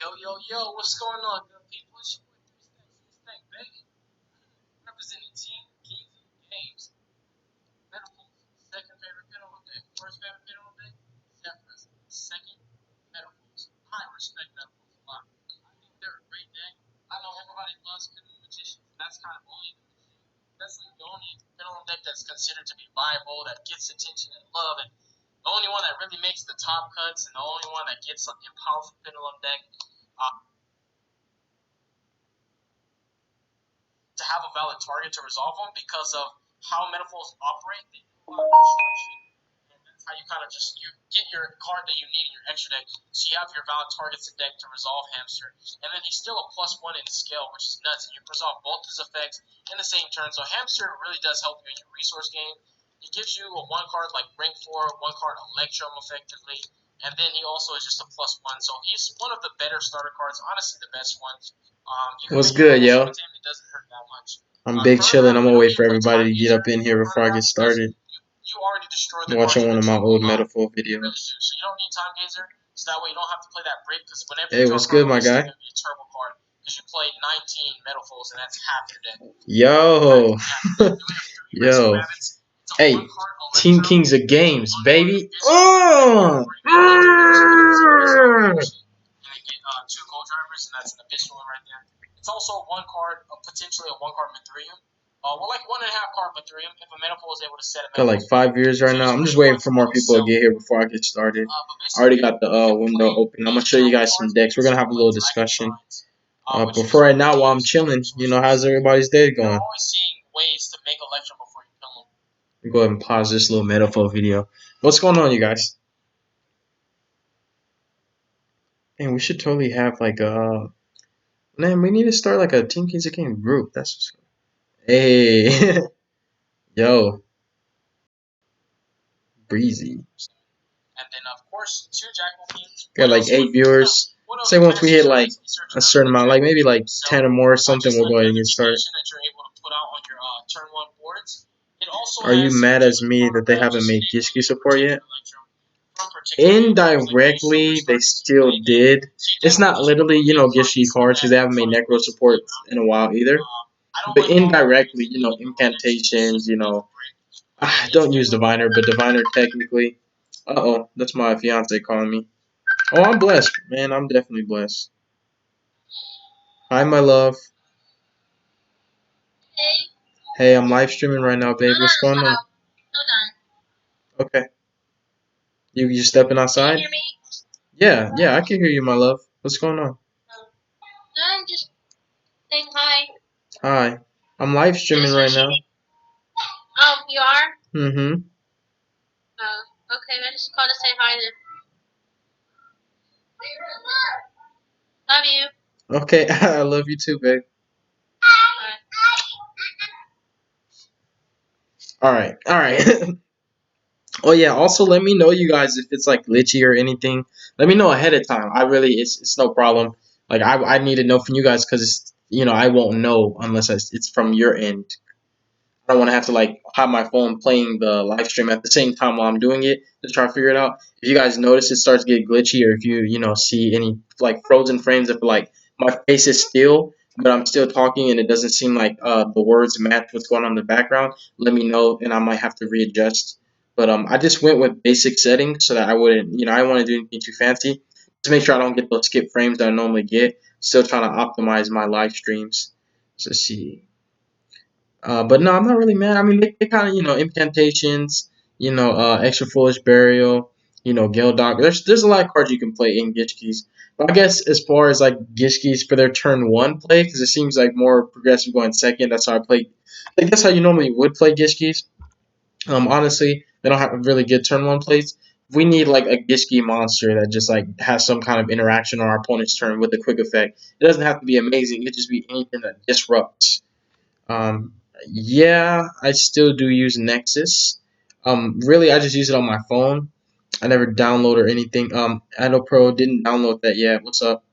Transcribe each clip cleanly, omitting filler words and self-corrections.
Yo, what's going on, good people? It's your boy 3 Stacks, baby. Representing Team Kings of Games. Metaphors, second favorite pin on the deck. First favorite pin on the deck, Zephyrus. Second, Metaphors. I respect Metaphors a lot. I think they're a great deck. I know everybody loves pinning magicians. That's kind of only that's like the only pin on the deck that's considered to be viable, that gets attention and love, and the only one that really makes the top cuts, and the only one that gets a powerful pin on the deck. To have a valid target to resolve them because of how metaphors operate. They do a lot of construction, and that's how you kind of just you get your card that you need in your extra deck. So you have your valid targets in deck to resolve Hamster, and then he's still a +1 in scale, which is nuts. And you resolve both his effects in the same turn. So Hamster really does help you in your resource game. He gives you a one card like Ring 4, one card Electrum effectively, and then he also is just a +1. So he's one of the better starter cards, honestly the best one. What's good, yo? It doesn't hurt that much. I'm big chilling. I'm gonna wait for everybody to get up in here before I get started. You already destroyed the Watching one of my old metaphor videos. You really do. So you don't need Time Gazer, so that way you don't have to play that break, because whenever hey, you what's good, my guy? It's going to be a turbo card, because you played 19 metaphors, and that's half your deck. Yo. Yo. Hey, Team Kings of Games, baby. Oh! Two gold drivers, and that's an abyssal one right there. It's also one card, potentially a one card Mithrium. Well, like 1.5 card Mithrium. If a metaphor is able to set a got like 5 years right now. I'm just waiting for more people to get here before I get started. I already got the window open. I'm gonna show you guys some decks. We're gonna have a little discussion. But for right now, while I'm chilling, how's everybody's day going? I'm always seeing ways to make Electrum before you kill them. Go ahead and pause this little metaphor video. What's going on, you guys? And we should totally have like man, we need to start like a Team Kings of Game group. That's what's going on. Hey. Yo. Breezy. And then of course 2 Jackal Kings. Got like 8 viewers. Say once we hit like a certain amount, like maybe like 10 or more or something, we'll go ahead and get started. Are you mad as me that they haven't made Gishki support yet? Indirectly, they still did. It's not literally, Gishki cards, because they haven't made Necro support in a while either. But indirectly, incantations, don't use Diviner, but Diviner technically. Uh-oh, that's my fiance calling me. Oh, I'm blessed, man. I'm definitely blessed. Hi, my love. Hey, I'm live streaming right now, babe. What's going on? Okay. You stepping outside? Can you hear me? Yeah, I can hear you, my love. What's going on? I'm just saying hi. Hi. I'm live streaming right now. Oh, you are? Mm-hmm. Oh, okay. I just called to say hi then. Love you. Okay, I love you too, babe. Alright. Oh yeah, also let me know, you guys, if it's like glitchy or anything. Let me know ahead of time. It's no problem. Like I need to know from you guys, because I won't know unless it's from your end. I don't want to have to like have my phone playing the live stream at the same time while I'm doing it to try to figure it out. If you guys notice it starts to get glitchy, or if you see any like frozen frames, if like my face is still but I'm still talking and it doesn't seem like the words match what's going on in the background, let me know and I might have to readjust. But I just went with basic settings so that I wouldn't, I don't want to do anything too fancy. Just make sure I don't get those skip frames that I normally get. Still trying to optimize my live streams. So let's see. But no, I'm not really mad. I mean, they kind of, incantations, extra foolish burial, Gildog. There's a lot of cards you can play in Gishkis. But I guess as far as like Gishkis for their turn 1 play, because it seems like more progressive going second. That's how I play. Like that's how you normally would play Gishkis. Honestly, they don't have really good turn 1 plays. We need like a Gishki monster that just like has some kind of interaction on our opponent's turn with a quick effect. It doesn't have to be amazing. It could just be anything that disrupts. Um, yeah, I still do use Nexus. Really, I just use it on my phone. I never download or anything. Ado Pro didn't download that yet. What's up?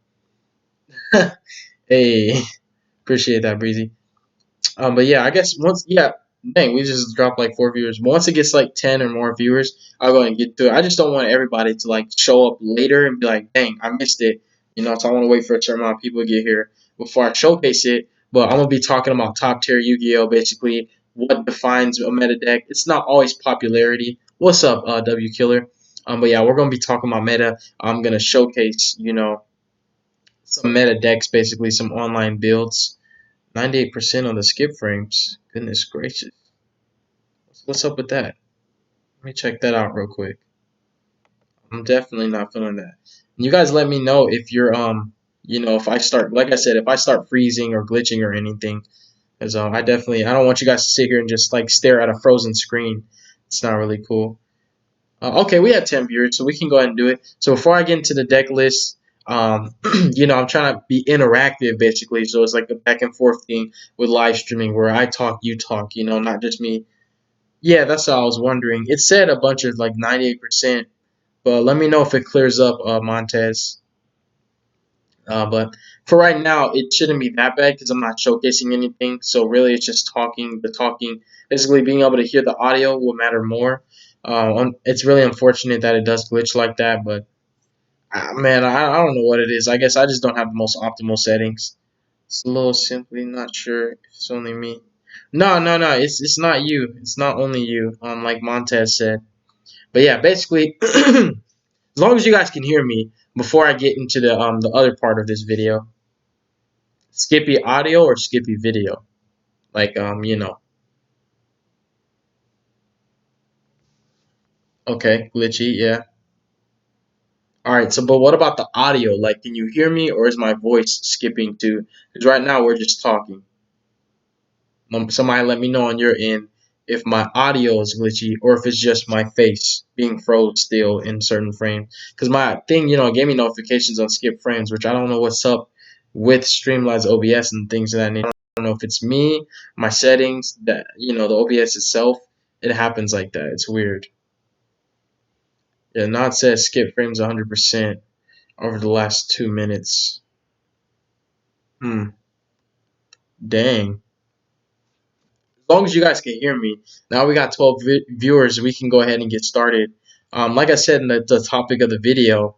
Hey, appreciate that, Breezy. But yeah, I guess dang, we just dropped like 4 viewers. But once it gets like 10 or more viewers, I'll go ahead and get to it. I just don't want everybody to like show up later and be like, dang, I missed it. So I want to wait for a certain amount of people to get here before I showcase it. But I'm gonna be talking about top tier Yu-Gi-Oh. Basically, what defines a meta deck. It's not always popularity. What's up, W Killer? But yeah, we're gonna be talking about meta. I'm gonna showcase, some meta decks, basically some online builds. 98% on the skip frames. Goodness gracious, what's up with that? Let me check that out real quick. I'm definitely not feeling that. You guys let me know if you're if I start, like I said, if I start freezing or glitching or anything, because I don't want you guys to sit here and just like stare at a frozen screen. It's not really cool. Okay, we have 10 viewers, so we can go ahead and do it. So before I get into the deck list, I'm trying to be interactive basically, so it's like a back and forth thing with live streaming where I talk, you talk, not just me. Yeah, that's what I was wondering. It said a bunch of like 98%. But let me know if it clears up, Montez. But for right now, it shouldn't be that bad because I'm not showcasing anything. So really, it's just talking. The talking, basically being able to hear the audio will matter more. It's really unfortunate that it does glitch like that, but man, I don't know what it is. I guess I just don't have the most optimal settings. It's a little simply not sure if it's only me. No, no, no. It's not you. It's not only you. Like Montez said. But yeah, basically. As long as you guys can hear me before I get into the other part of this video. Skippy audio or Skippy video? Like Okay, glitchy, yeah. Alright, so but what about the audio? Like can you hear me or is my voice skipping too? Because right now we're just talking. Somebody let me know on your end if my audio is glitchy or if it's just my face being froze still in certain frames. Because my thing, gave me notifications on skip frames, which I don't know what's up with Streamlabs OBS and things of that nature. I don't know if it's me, my settings, that the OBS itself. It happens like that. It's weird. Yeah, not says skip frames 100% over the last 2 minutes. Dang. As long as you guys can hear me. Now we got 12 viewers. We can go ahead and get started. Like I said in the topic of the video,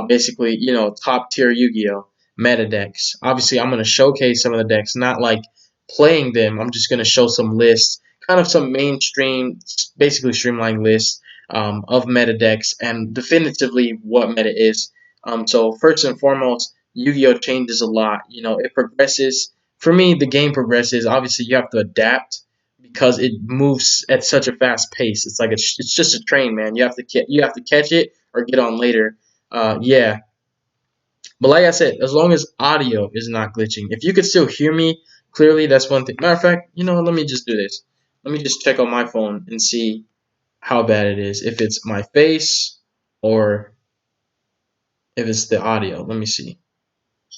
basically, top tier Yu-Gi-Oh! Meta decks. Obviously, I'm going to showcase some of the decks, not like playing them. I'm just going to show some lists, kind of some mainstream, basically streamlined lists of meta decks and definitively what meta is. So first and foremost, Yu-Gi-Oh! Changes a lot. It progresses. For me, the game progresses. Obviously, you have to adapt because it moves at such a fast pace. It's like it's just a train, man. You have to catch it or get on later. Yeah, but like I said, as long as audio is not glitching, if you could still hear me clearly, that's one thing. Matter of fact, let me just do this. Let me just check on my phone and see how bad it is. If it's my face or if it's the audio. Let me see.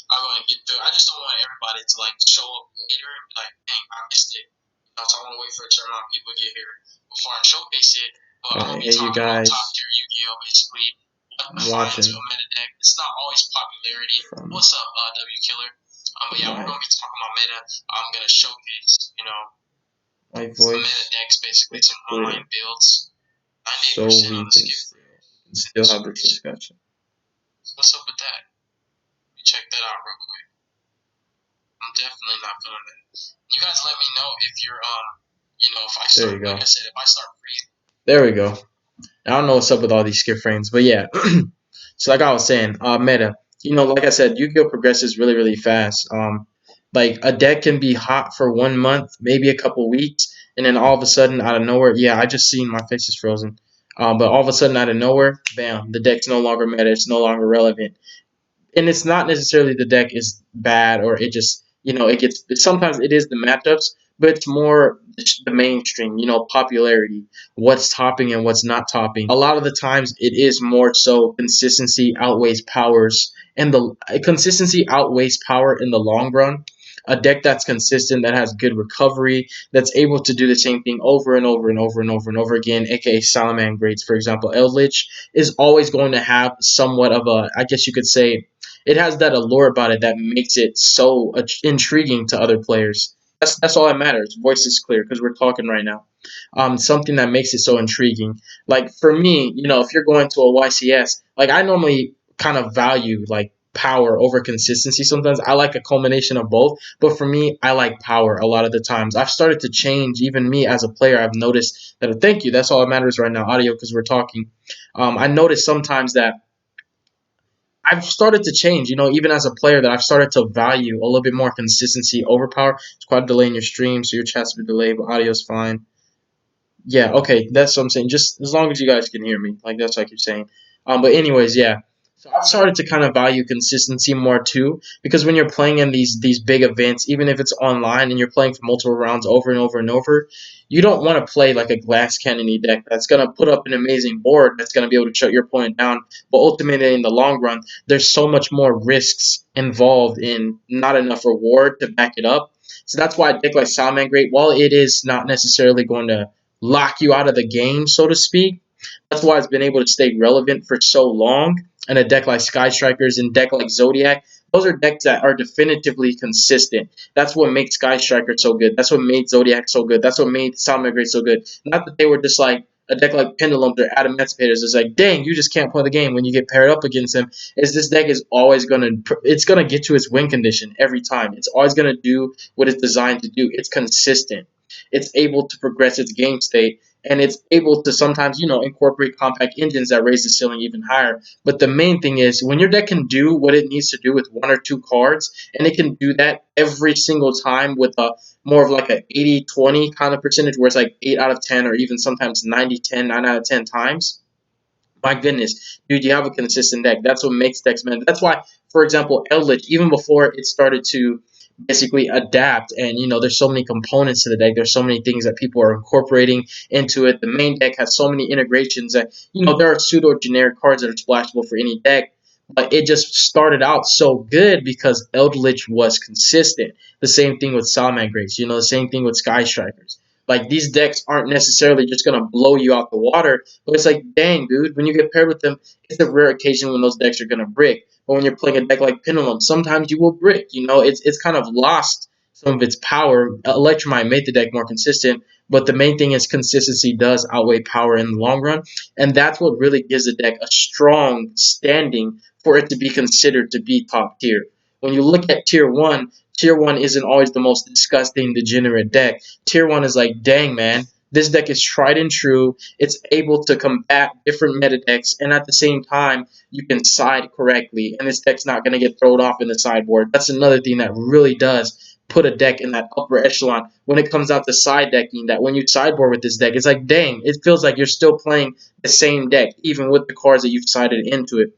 I'm going to get through. I just don't want everybody to like show up later and be like, dang, I missed it. So I want to wait for a certain amount of people to get here before I showcase it. But I'm going to be talking about top tier Yu-Gi-Oh! Basically, what defines a meta deck. It's not always popularity. What's up, W Killer? But yeah, we're going to be talking about meta. I'm going to showcase, my voice, meta decks, basically some online builds. 98% on the skip. Still have this discussion. What's up with that? Let me check that out real quick. I'm definitely not feeling that. You guys let me know if you're if I start, there you go. Like I said, if I start breathing. There we go. I don't know what's up with all these skip frames, but yeah. So like I was saying, meta. Like I said, Yu-Gi-Oh progresses really, really fast. Like a deck can be hot for 1 month, maybe a couple weeks, and then all of a sudden, out of nowhere, yeah, I just seen my face is frozen. But all of a sudden, out of nowhere, bam, the deck's no longer meta. It's no longer relevant. And it's not necessarily the deck is bad or it just it gets sometimes it is the matchups, but it's more the mainstream popularity, what's topping and what's not topping. A lot of the times it is more so consistency outweighs powers, and the consistency outweighs power in the long run. A deck that's consistent, that has good recovery, that's able to do the same thing over and over and over and over and over again, aka Salaman grades, for example, Eldritch is always going to have somewhat of a, I guess you could say, it has that allure about it that makes it so intriguing to other players. That's all that matters. Voice is clear because we're talking right now. Something that makes it so intriguing. Like for me, if you're going to a YCS, like I normally kind of value like power over consistency sometimes. I like a culmination of both, but for me, I like power a lot of the times. I've started to change, even me as a player. I've noticed that, thank you, that's all that matters right now, audio, because we're talking. I notice sometimes that I've started to change, even as a player, that I've started to value a little bit more consistency over power. It's quite a delay in your stream, so your chat's been delayed, but audio's fine. Yeah, okay, that's what I'm saying. Just as long as you guys can hear me, like that's what I keep saying. But anyways, yeah. So I've started to kind of value consistency more too, because when you're playing in these big events, even if it's online and you're playing for multiple rounds over and over and over, you don't want to play like a glass cannony deck that's gonna put up an amazing board that's gonna be able to shut your opponent down. But ultimately, in the long run, there's so much more risks involved in not enough reward to back it up. So that's why a deck like Salman Great, while it is not necessarily going to lock you out of the game, so to speak. That's why it's been able to stay relevant for so long. And a deck like Sky Strikers and deck like Zodiac, those are decks that are definitively consistent. That's what makes Sky Striker so good. That's what made Zodiac so good. That's what made Salmon Great so good. Not that they were just like a deck like Pendulums or Adamanticators. It's like, dang, you just can't play the game when you get paired up against them. Is this deck is always it's gonna get to its win condition every time. It's always gonna do what it's designed to do. It's consistent. It's able to progress its game state, and it's able to sometimes, incorporate compact engines that raise the ceiling even higher. But the main thing is when your deck can do what it needs to do with one or two cards, and it can do that every single time with a more of like a 80-20 kind of percentage, where it's like 8 out of 10 or even sometimes 90-10, 9 out of 10 times. My goodness, dude, you have a consistent deck. That's what makes decks, man. That's why, for example, Eldritch, even before it started to basically adapt, and there's so many components to the deck. There's so many things that people are incorporating into it. The main deck has so many integrations that there are pseudo generic cards that are splashable for any deck. But it just started out so good because Eldritch was consistent. The same thing with Salman Grace, the same thing with Sky Strikers. Like these decks aren't necessarily just gonna blow you out the water, but it's like, dang, dude, when you get paired with them, it's a rare occasion when those decks are gonna brick. But when you're playing a deck like Pendulum, sometimes you will brick. It's kind of lost some of its power. Electromite made the deck more consistent, but the main thing is consistency does outweigh power in the long run, and that's what really gives the deck a strong standing for it to be considered to be top tier. When you look at tier one isn't always the most disgusting, degenerate deck. Tier 1 is like, dang, man, this deck is tried and true. It's able to combat different meta decks, and at the same time, you can side correctly, and this deck's not going to get thrown off in the sideboard. That's another thing that really does put a deck in that upper echelon when it comes out to side decking, that when you sideboard with this deck, it's like, dang, it feels like you're still playing the same deck, even with the cards that you've sided into it.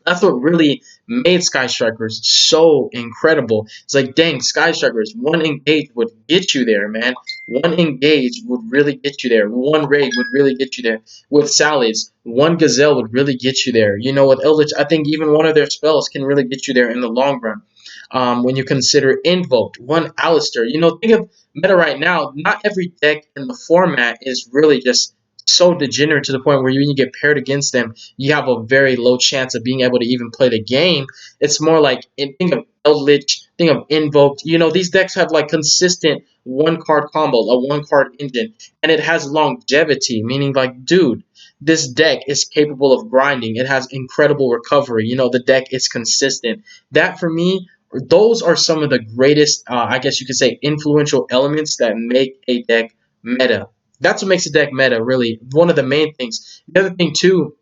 That's what really made Sky Strikers so incredible. It's like, dang, Sky Strikers, one engage would get you there, man. One engage would really get you there. One raid would really get you there. With Salads, one Gazelle would really get you there. With Eldritch, I think even one of their spells can really get you there in the long run. When you consider Invoked, one Alistair. Think of meta right now. Not every deck in the format is really just so degenerate to the point where when you get paired against them, you have a very low chance of being able to even play the game. It's more like, think of Eldritch, think of Invoked. These decks have like consistent one card combos, a one card engine, and it has longevity, meaning like, dude, this deck is capable of grinding. It has incredible recovery. The deck is consistent. That for me, those are some of the greatest, I guess you could say, influential elements that make a deck meta. That's what makes a deck meta, really. One of the main things. The other thing, too,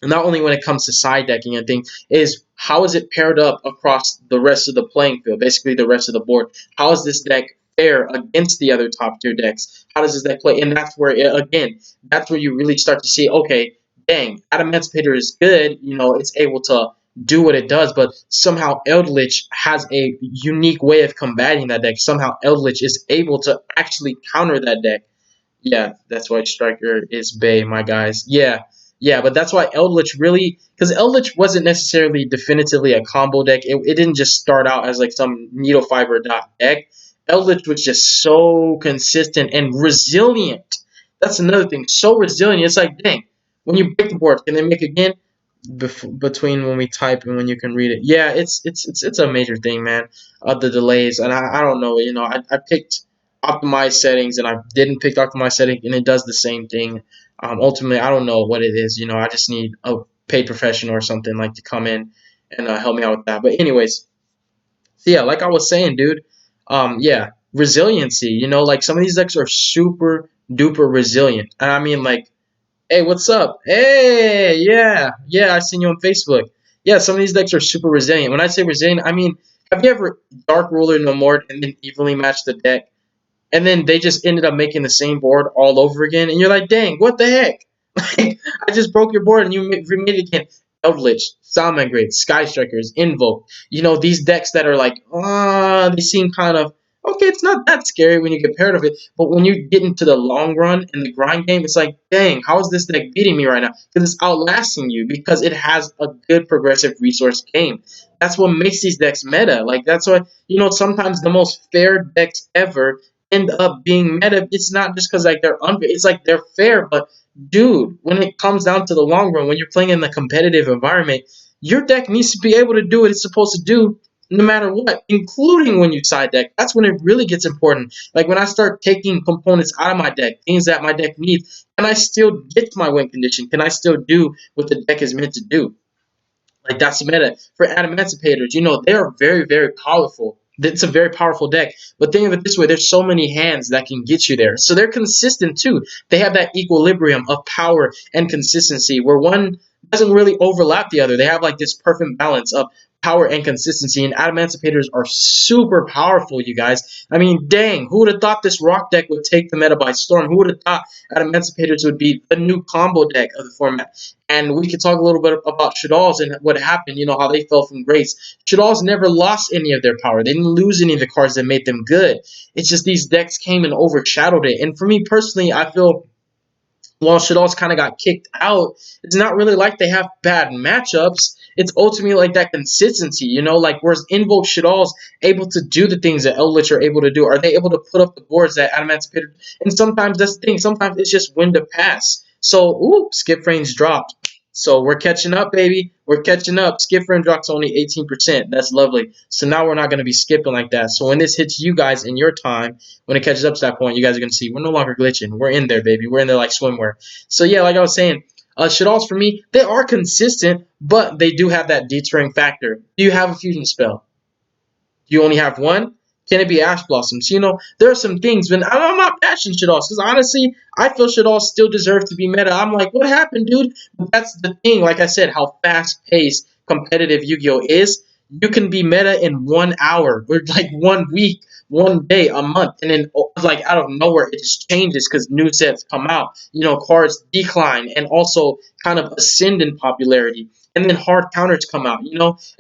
not only when it comes to side decking and things, is how is it paired up across the rest of the playing field, basically the rest of the board. How is this deck fair against the other top tier decks? How does this deck play? And that's where, again, that's where you really start to see, okay, dang, Adamanticator is good, it's able to do what it does, but somehow Eldritch has a unique way of combating that deck. Somehow Eldritch is able to actually counter that deck. Yeah, that's why Striker is Bay, my guys. Yeah, yeah, but that's why Eldritch really, because Eldritch wasn't necessarily definitively a combo deck. It didn't just start out as like some needle fiber dot deck. Eldritch was just so consistent and resilient. That's another thing. So resilient. It's like, dang, when you break the board, can they make again? Between when we type and when you can read it. Yeah, it's a major thing, man. The delays, and I don't know. I picked optimized settings, and I didn't pick optimized setting, and it does the same thing. Ultimately, I don't know what it is. I just need a paid professional or something like to come in and help me out with that. But anyways, so yeah, like I was saying, dude, yeah, resiliency. You know, like some of these decks are super duper resilient, and I mean like, hey, what's up? Hey, yeah, yeah, I seen you on Facebook. Yeah, some of these decks are super resilient. When I say resilient, I mean, have you ever Dark Ruler no more and then evenly matched the deck? And then they just ended up making the same board all over again, and you're like, dang, what the heck? Like, I just broke your board and you remade it again. Eldritch, Salmon Sky Strikers, Invoke. You know, these decks that are like, they seem kind of okay, it's not that scary when you get paired of it, but when you get into the long run and the grind game, it's like, dang, how is this deck beating me right now? Because it's outlasting you because it has a good progressive resource game. That's what makes these decks meta. Like that's why sometimes the most fair decks ever end up being meta. It's not just because like they're unfair. It's like they're fair, but dude, when it comes down to the long run, when you're playing in the competitive environment, your deck needs to be able to do what it's supposed to do no matter what, including when you side deck. That's when it really gets important. Like when I start taking components out of my deck, things that my deck needs, can I still get to my win condition? Can I still do what the deck is meant to do? Like that's meta for Emancipators. You know, they are very, very powerful. It's a very powerful deck. But think of it this way: there's so many hands that can get you there. So they're consistent too. They have that equilibrium of power and consistency, where one doesn't really overlap the other. They have like this perfect balance of power and consistency. And Emancipators are super powerful, you guys. I mean, dang, who would have thought this rock deck would take the meta by storm? Who would have thought Emancipators would be the new combo deck of the format? And we could talk a little bit about Shaddolls and what happened, how they fell from grace. Shaddolls never lost any of their power. They didn't lose any of the cards that made them good. It's just these decks came and overshadowed it. And for me personally, I feel while Shaddolls kind of got kicked out, it's not really like they have bad matchups. It's ultimately like that consistency, like whereas Invoke Shaddolls able to do the things that Eldritch are able to do? Are they able to put up the boards that Adamantipator? And sometimes that's the thing. Sometimes it's just win to pass. So, skip frames dropped. So we're catching up, baby. We're catching up. Skip frame drops only 18%. That's lovely. So now we're not going to be skipping like that. So when this hits you guys in your time, when it catches up to that point, you guys are going to see we're no longer glitching. We're in there, baby. We're in there like swimwear. So yeah, like I was saying, Shaddolls for me, they are consistent, but they do have that deterring factor. Do you have a fusion spell? Do you only have one? Can it be Ash Blossoms? There are some things when I'm not bashing Shaddolls because honestly, I feel Shaddolls still deserve to be meta. I'm like, what happened, dude? But that's the thing. Like I said, how fast paced competitive Yu-Gi-Oh is. You can be meta in 1 hour, or like 1 week, 1 day, a month, and then like out of nowhere it just changes because new sets come out. Cards decline and also kind of ascend in popularity, and then hard counters come out.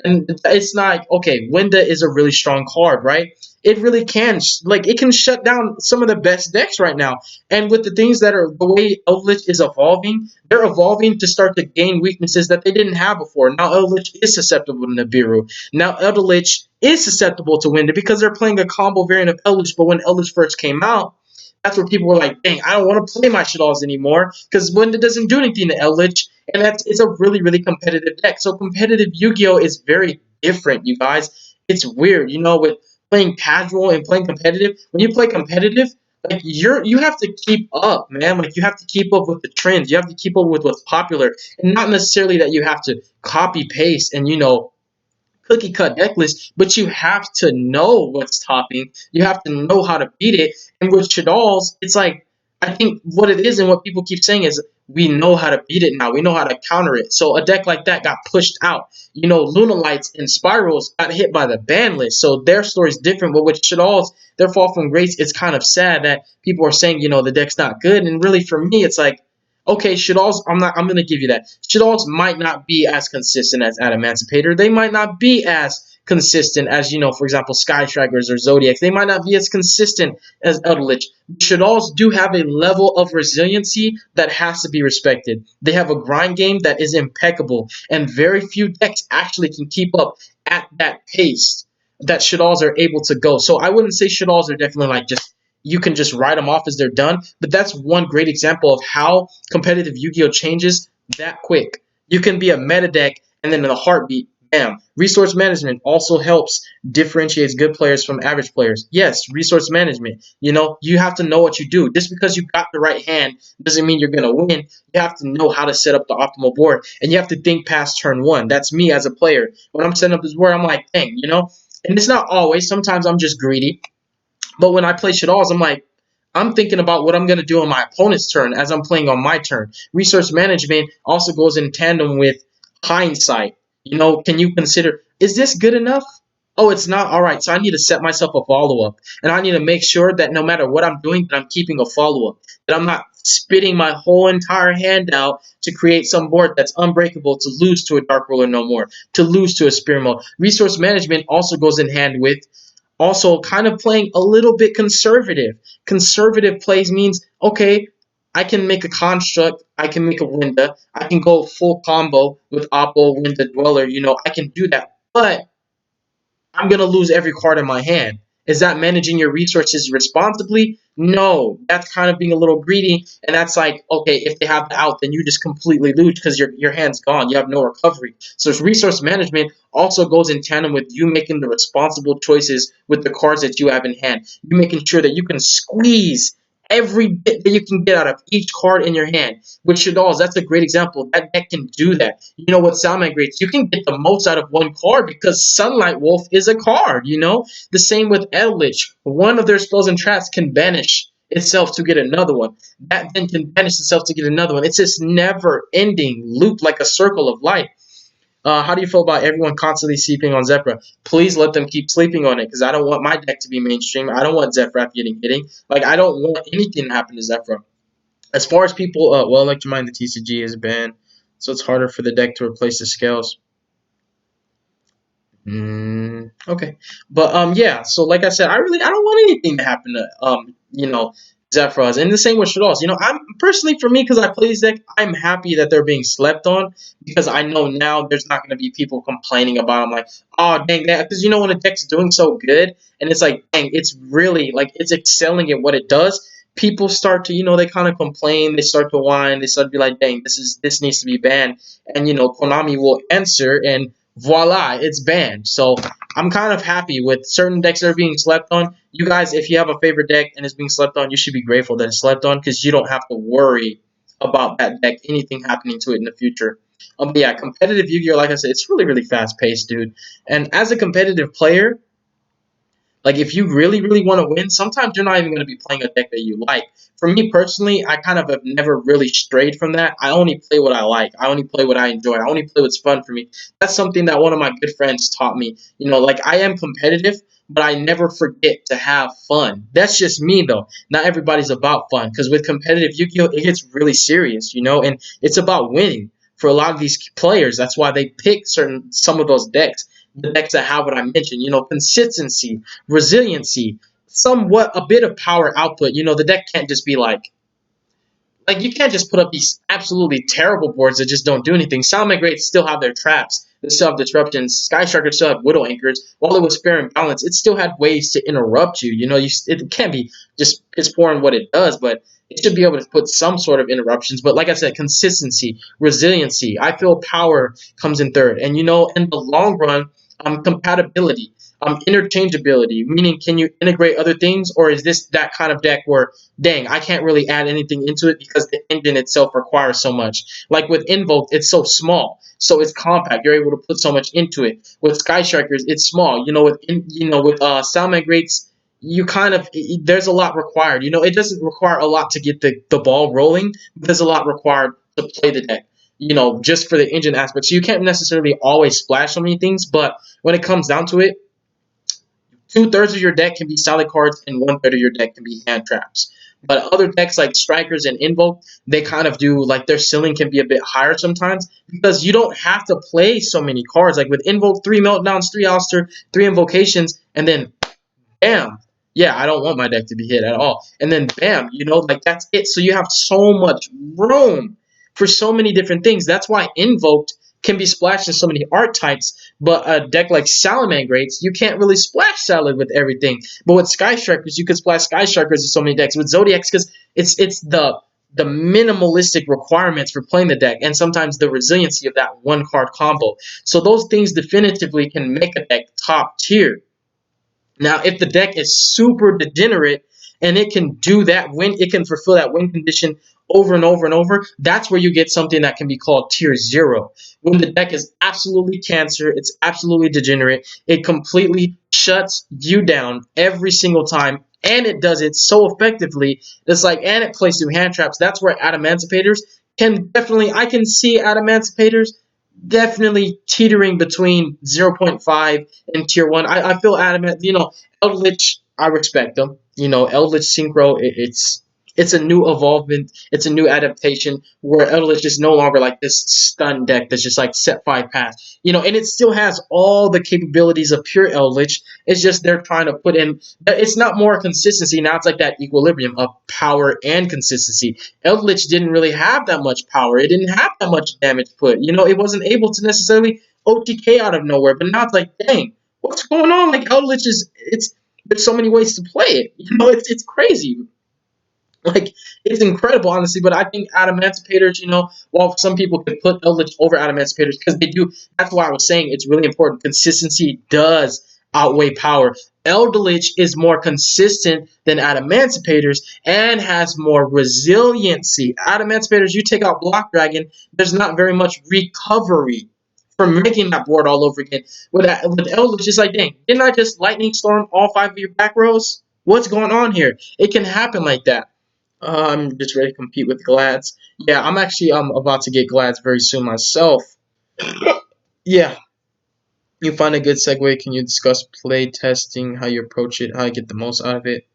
And it's not like, okay, Winda is a really strong card, right? It really can, like, it can shut down some of the best decks right now. And with the things that are the way Eldritch is evolving, they're evolving to start to gain weaknesses that they didn't have before. Now Eldritch is susceptible to Nibiru. Now Eldritch is susceptible to Winda because they're playing a combo variant of Eldritch. But when Eldritch first came out, that's where people were like, dang, I don't want to play my Shaddolls anymore because Winda doesn't do anything to Eldritch. And it's a really, really competitive deck. So competitive Yu-Gi-Oh! Is very different, you guys. It's weird, with playing casual and playing competitive. When you play competitive, like you have to keep up, man. Like you have to keep up with the trends. You have to keep up with what's popular. And not necessarily that you have to copy paste and cookie cut deck list, but you have to know what's topping. You have to know how to beat it. And with Shaddolls, it's like I think what it is and what people keep saying is we know how to beat it now. We know how to counter it. So a deck like that got pushed out. Luna Lights and Spirals got hit by the ban list. So their story's different. But with Shaddolls, their fall from grace, it's kind of sad that people are saying, the deck's not good. And really for me, it's like, okay, Shaddolls, I'm gonna give you that. Shaddolls might not be as consistent as Adamantipator. They might not be as consistent as, for example, Sky Strikers or Zodiacs. They might not be as consistent as Eldritch. Shaddolls do have a level of resiliency that has to be respected. They have a grind game that is impeccable, and very few decks actually can keep up at that pace that Shaddolls are able to go. So I wouldn't say Shaddolls are definitely like just you can just write them off as they're done. But that's one great example of how competitive Yu-Gi-Oh changes that quick. You can be a meta deck and then in a heartbeat Bam. Resource management also helps differentiates good players from average players. Yes, resource management. You have to know what you do. Just because you got the right hand doesn't mean you're gonna win. You have to know how to set up the optimal board, and you have to think past turn one. That's me as a player. When I'm setting up this board, I'm like, dang. And it's not always. Sometimes I'm just greedy. But when I play Shaddolls, I'm thinking about what I'm going to do on my opponent's turn as I'm playing on my turn. Resource management also goes in tandem with hindsight. Can you consider, is this good enough? Oh, it's not. All right, so I need to set myself a follow up, and I need to make sure that no matter what I'm doing, that I'm keeping a follow up, that I'm not spitting my whole entire hand out to create some board that's unbreakable to lose to a Dark Ruler no more, to lose to a Spear Mode. Resource management also goes in hand with also kind of playing a little bit conservative. Conservative plays means, okay, I can make a construct, I can make a Winda, I can go full combo with Oppo, Winda, Dweller, I can do that. But I'm going to lose every card in my hand. Is that managing your resources responsibly? No. That's kind of being a little greedy. And that's like, okay, if they have the out, then you just completely lose because your hand's gone. You have no recovery. So resource management also goes in tandem with you making the responsible choices with the cards that you have in hand. You making sure that you can squeeze every bit that you can get out of each card in your hand. With Shaddolls, that's a great example. That deck can do that. With Salmon Greats, you can get the most out of one card because Sunlight Wolf is a card. The same with Eldritch. One of their spells and traps can banish itself to get another one. That then can banish itself to get another one. It's this never-ending loop like a circle of life. How do you feel about everyone constantly sleeping on Zephyr? Please let them keep sleeping on it because I don't want my deck to be mainstream. I don't want Zephyr getting hitting. Like, I don't want anything to happen to Zephyr. As far as people, Electromine, the TCG is banned, so it's harder for the deck to replace the scales. Okay, but yeah. So like I said, I don't want anything to happen to Zephyros, and the same with Shaddolls. I'm personally, for me, because I play this deck, I'm happy that they're being slept on because I know now there's not going to be people complaining about them like, oh dang that, because when a deck's doing so good and it's like, dang, it's really like it's excelling at what it does. People start to, they kind of complain, they start to whine, they start to be like, dang, this needs to be banned, and Konami will answer and voila, it's banned. So I'm kind of happy with certain decks that are being slept on. You guys, if you have a favorite deck and it's being slept on, you should be grateful that it's slept on because you don't have to worry about that deck, anything happening to it in the future. But yeah, competitive Yu-Gi-Oh, like I said, it's really, really fast paced, dude. And as a competitive player, like, if you really, really want to win, sometimes you're not even going to be playing a deck that you like. For me personally, I kind of have never really strayed from that. I only play what I like. I only play what I enjoy. I only play what's fun for me. That's something that one of my good friends taught me. Like, I am competitive, but I never forget to have fun. That's just me, though. Not everybody's about fun, because with competitive Yu-Gi-Oh, it gets really serious, and it's about winning. For a lot of these players, that's why they pick some of those decks. The decks that have what I mentioned, consistency, resiliency, somewhat a bit of power output. The deck can't just be like you can't just put up these absolutely terrible boards that just don't do anything. Salmon Greats still have their traps. They still have disruptions. Sky Sharkers still have Widow Anchors. While it was fair and balanced, it still had ways to interrupt you. It can't be just piss poor in what it does, but it should be able to put some sort of interruptions. But like I said, consistency, resiliency. I feel power comes in third. And in the long run, compatibility, interchangeability, meaning can you integrate other things, or is this that kind of deck where, dang, I can't really add anything into it because the engine itself requires so much. Like with Invoke, it's so small, so it's compact. You're able to put so much into it. With Sky Strikers, it's small. With Salmon Greats, you kind of there's a lot required. It doesn't require a lot to get the ball rolling, but there's a lot required to play the deck. Just for the engine aspect. So you can't necessarily always splash so many things, but when it comes down to it, 2/3 of your deck can be solid cards, and 1/3 of your deck can be hand traps. But other decks like Strikers and Invoke, they kind of do, like, their ceiling can be a bit higher sometimes because you don't have to play so many cards. Like with Invoke, 3 Meltdowns, 3 Ouster, 3 Invocations, and then bam. Yeah, I don't want my deck to be hit at all. And then bam, like that's it. So you have so much room for so many different things. That's why Invoked can be splashed in so many archetypes, but a deck like Salamangreats, you can't really splash Salad with everything. But with Sky Strikers, you could splash Sky Strikers in so many decks. With Zodiacs, because it's the minimalistic requirements for playing the deck, and sometimes the resiliency of that one card combo. So those things definitively can make a deck top tier. Now, if the deck is super degenerate and it can do that win, it can fulfill that win condition over and over and over, that's where you get something that can be called tier zero. When the deck is absolutely cancer, it's absolutely degenerate, it completely shuts you down every single time, and it does it so effectively. It's like, and it plays through hand traps. That's where Adamancipators can definitely, I can see Adamancipators definitely teetering between zero point 0.5 and tier one. I feel adamant. Eldritch, I respect them. Eldritch Synchro, it's a new evolvement. It's a new adaptation where Eldritch is no longer like this stun deck that's just like set 5 pass. And it still has all the capabilities of pure Eldritch. It's just they're trying to put in. It's not more consistency now. It's like that equilibrium of power and consistency. Eldritch didn't really have that much power. It didn't have that much damage put. It wasn't able to necessarily OTK out of nowhere. But now it's like, dang, what's going on? Like Eldritch there's so many ways to play it. It's crazy. Like, it's incredible, honestly. But I think Adamancipators, while some people could put Eldritch over Adamancipators because they do, that's why I was saying it's really important. Consistency does outweigh power. Eldritch is more consistent than Adamancipators and has more resiliency. Adamancipators, you take out Block Dragon, there's not very much recovery from making that board all over again. With Eldritch, it's like, dang, didn't I just Lightning Storm all 5 of your back rows? What's going on here? It can happen like that. I'm just ready to compete with Glads. Yeah, I'm actually about to get Glads very soon myself. Yeah, you find a good segue. Can you discuss play testing, how you approach it, how you get the most out of it?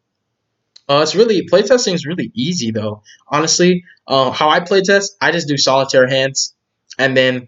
It's really play testing is really easy though. Honestly, how I play test, I just do solitaire hands, and then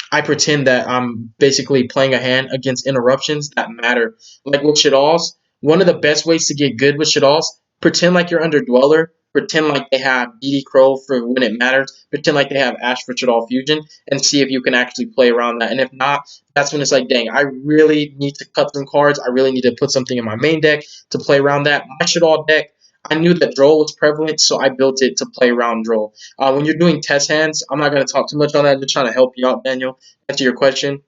I pretend that I'm basically playing a hand against interruptions that matter. Like with Shaddolls, one of the best ways to get good with Shaddolls, pretend like you're under Dweller, pretend like they have DD Crow for when it matters, pretend like they have Ash for Shaddol Fusion, and see if you can actually play around that. And if not, that's when it's like, dang, I really need to cut some cards. I really need to put something in my main deck to play around that. My Shaddol deck, I knew that Droll was prevalent, so I built it to play around Droll. When you're doing test hands, I'm not going to talk too much on that. I'm just trying to help you out, Daniel. Answer your question.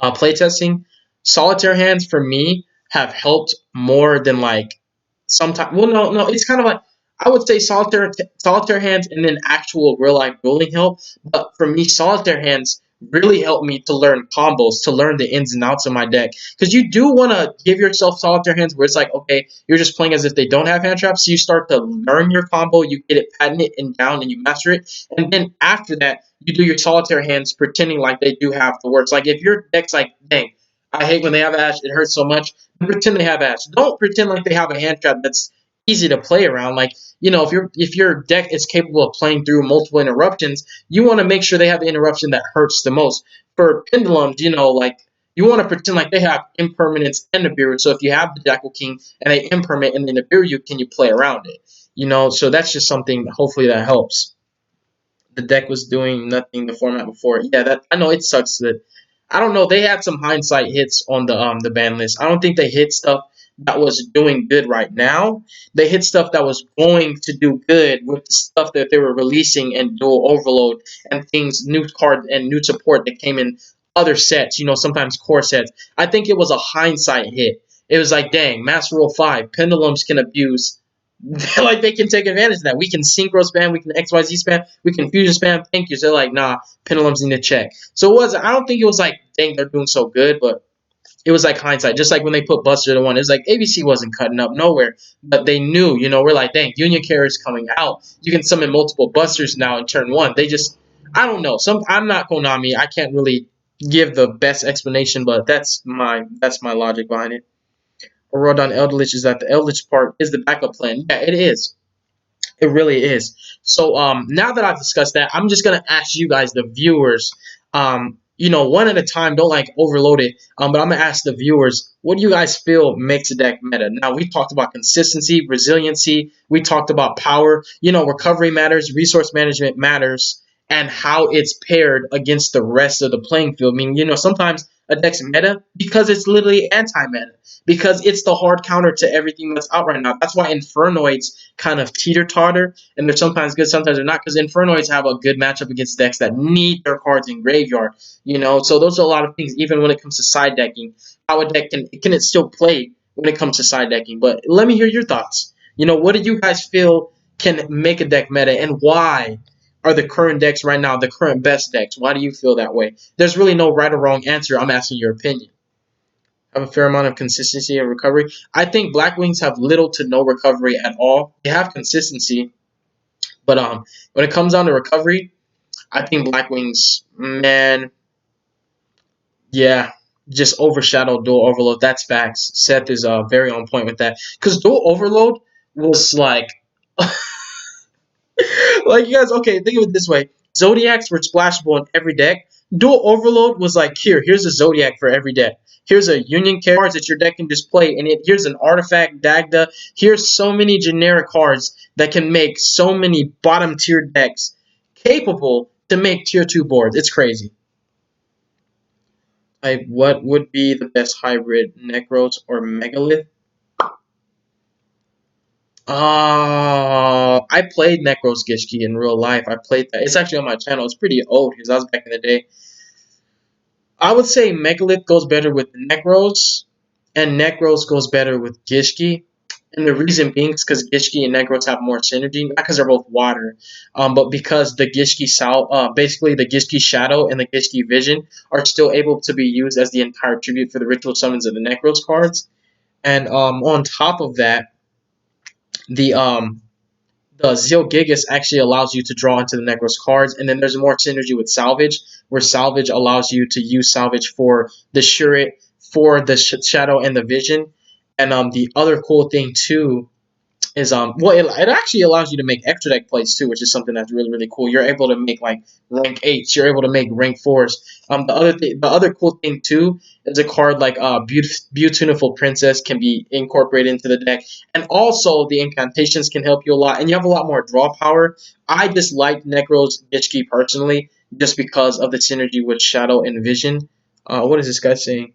Playtesting, solitaire hands for me have helped more than like sometimes. Well, no, it's kind of like I would say solitaire hands and then actual real life dueling help. But for me, solitaire hands really helped me to learn combos, to learn the ins and outs of my deck. Because you do want to give yourself solitaire hands where it's like, okay, you're just playing as if they don't have hand traps. So you start to learn your combo, you get it patented and down, and you master it. And then after that, you do your solitaire hands pretending like they do have the works. Like if your deck's like, dang, I hate when they have Ash, it hurts so much. Pretend they have Ash. Don't pretend like they have a hand trap that's easy to play around. Like, if your deck is capable of playing through multiple interruptions, you want to make sure they have the interruption that hurts the most. For pendulums, like you want to pretend like they have impermanence and Nibiru. So if you have the Jackal King and they impermanent and then Nibiru you, can you play around it? So that's just something hopefully that helps. The deck was doing nothing the format before. Yeah, that I know it sucks that I don't know. They had some hindsight hits on the ban list. I don't think they hit stuff that was doing good right now. They hit stuff that was going to do good with the stuff that they were releasing and dual overload and things, new card and new support that came in other sets. Sometimes core sets. I think it was a hindsight hit. It was like, dang, Master Rule 5, Pendulums can abuse like they can take advantage of that. We can synchro spam, we can XYZ spam, we can fusion spam. Thank you. So they're like, nah, pendulums need to check. So it was. I don't think it was like, dang, they're doing so good, but it was like hindsight. Just like when they put Buster to one, it's like ABC wasn't cutting up nowhere, but they knew. We're like, dang, Union Carrier is coming out. You can summon multiple Busters now in turn one. They just, I don't know. I'm not Konami. I can't really give the best explanation, but that's my logic behind it. Or Rodon Eldritch is that the Eldritch part is the backup plan. Yeah, it is. It really is. So now that I've discussed that, I'm just gonna ask you guys, the viewers, one at a time. Don't like overload it. But I'm gonna ask the viewers, what do you guys feel makes a deck meta? Now we talked about consistency, resiliency. We talked about power. Recovery matters, resource management matters, and how it's paired against the rest of the playing field. I mean, sometimes a deck's meta? Because it's literally anti-meta. Because it's the hard counter to everything that's out right now. That's why Infernoids kind of teeter-totter, and they're sometimes good, sometimes they're not, because Infernoids have a good matchup against decks that need their cards in graveyard, you know? So those are a lot of things, even when it comes to side decking. How a deck can it still play when it comes to side decking? But let me hear your thoughts. You know, what do you guys feel can make a deck meta, and why are the current decks right now the current best decks? Why do you feel that way? There's really no right or wrong answer. I'm asking your opinion. Have a fair amount of consistency and recovery. I think Black Wings have little to no recovery at all. They have consistency, but when it comes down to recovery, I think Black Wings, man, yeah, just overshadow Dual Overload. That's facts. Seth is very on point with that, because Dual Overload was like like, you guys, okay, think of it this way. Zodiacs were splashable in every deck. Dual Overload was like, here's a Zodiac for every deck. Here's a Union cards that your deck can display, and here's an Artifact, Dagda. Here's so many generic cards that can make so many bottom tier decks capable to make tier 2 boards. It's crazy. What would be the best hybrid, Necros or Megalith? I played Necros Gishki in real life. I played that. It's actually on my channel. It's pretty old because that was back in the day. I would say Megalith goes better with Necros, and Necros goes better with Gishki. And the reason being is because Gishki and Necros have more synergy, not because they're both water, but because the basically the Gishki Shadow and the Gishki Vision are still able to be used as the entire tribute for the ritual summons of the Necros cards. And on top of that, the Zeal Gigas actually allows you to draw into the Necros cards, and then there's more synergy with Salvage, where Salvage allows you to use Salvage for the Shuret, for the Shadow and the Vision. And the other cool thing too is it actually allows you to make extra deck plays too, which is something that's really really cool. You're able to make like rank 8s, you're able to make rank 4s. The other cool thing too is a card like Beautiful Princess can be incorporated into the deck, and also the incantations can help you a lot, and you have a lot more draw power. I just like Necros Gishki personally, just because of the synergy with Shadow and Vision. What is this guy saying?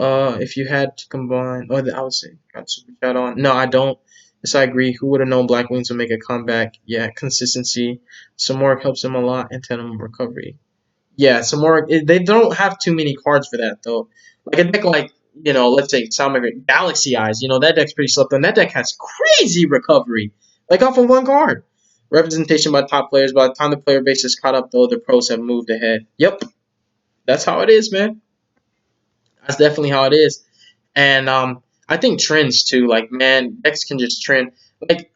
If you had to combine, I would say got super chat on. No, I don't. Yes, I agree. Who would have known Black Wings would make a comeback? Yeah, consistency. Some more helps them a lot, and 10 recovery. Yeah, some more. They don't have too many cards for that though. Like a deck like, let's say Galaxy Eyes. That deck's pretty slept on. That deck has crazy recovery, like off of one card. Representation by top players. By the time the player base is caught up, though, the pros have moved ahead. Yep, that's how it is, man. That's definitely how it is. And I think trends too. Like, man, decks can just trend. Like,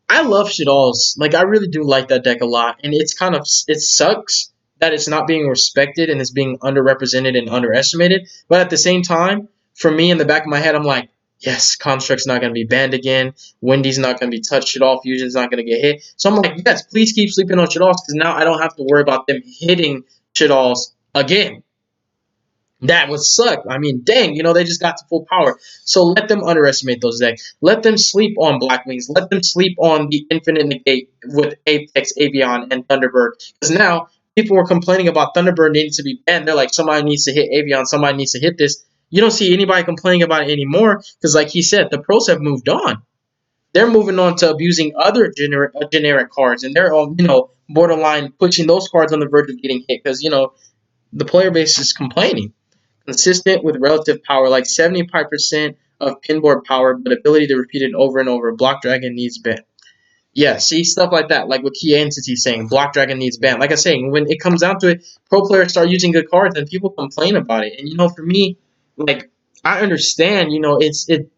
I love Shadalls. Like, I really do like that deck a lot. And it sucks that it's not being respected and it's being underrepresented and underestimated. But at the same time, for me in the back of my head, I'm like, yes, Construct's not going to be banned again. Wendy's not going to be touched. Shadal Fusion's not going to get hit. So I'm like, yes, please keep sleeping on Shadalls, because now I don't have to worry about them hitting Shadalls again. That would suck. I mean, dang, they just got to full power. So let them underestimate those decks. Let them sleep on Black Wings. Let them sleep on the Infinite Negate with Apex, Avion, and Thunderbird. Because now people were complaining about Thunderbird needing to be banned. They're like, somebody needs to hit Avion. Somebody needs to hit this. You don't see anybody complaining about it anymore, because like he said, the pros have moved on. They're moving on to abusing other generic cards. And they're, borderline pushing those cards on the verge of getting hit, because, the player base is complaining. Consistent with relative power, like 75% of pinboard power, but ability to repeat it over and over. Block Dragon needs ban. Yeah, see, stuff like that, like what Key Entity saying, Block Dragon needs ban. Like I was saying, when it comes down to it, pro players start using good cards and people complain about it. And for me, like, I understand, it